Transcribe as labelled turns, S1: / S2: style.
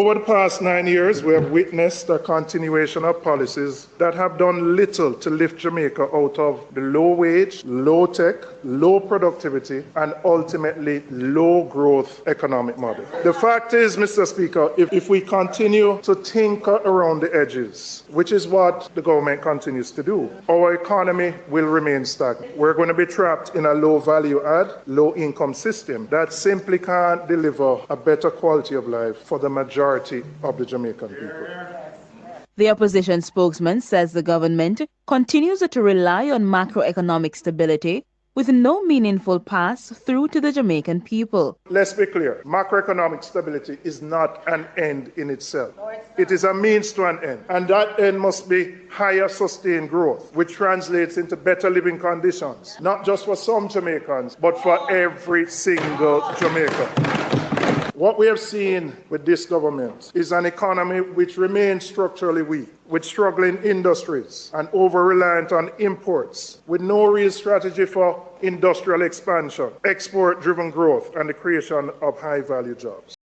S1: Over the past 9 years, we have witnessed a continuation of policies that have done little to lift Jamaica out of the low wage, low tech, low productivity, and ultimately low growth economic model. The fact is, Mr. Speaker, if we continue to tinker around the edges, which is what the government continues to do, our economy will remain stagnant. We're going to be trapped in a low value add, low income system that simply can't deliver a better quality of life for the majority of the Jamaican people.
S2: The opposition spokesman says the government continues to rely on macroeconomic stability with no meaningful pass through to the Jamaican people.
S1: Let's be clear, macroeconomic stability is not an end in itself. It is a means to an end, and that end must be higher sustained growth, which translates into better living conditions, not just for some Jamaicans, but for every single Jamaican. What we have seen with this government is an economy which remains structurally weak, with struggling industries and over-reliant on imports, with no real strategy for industrial expansion, export-driven growth, and the creation of high-value jobs.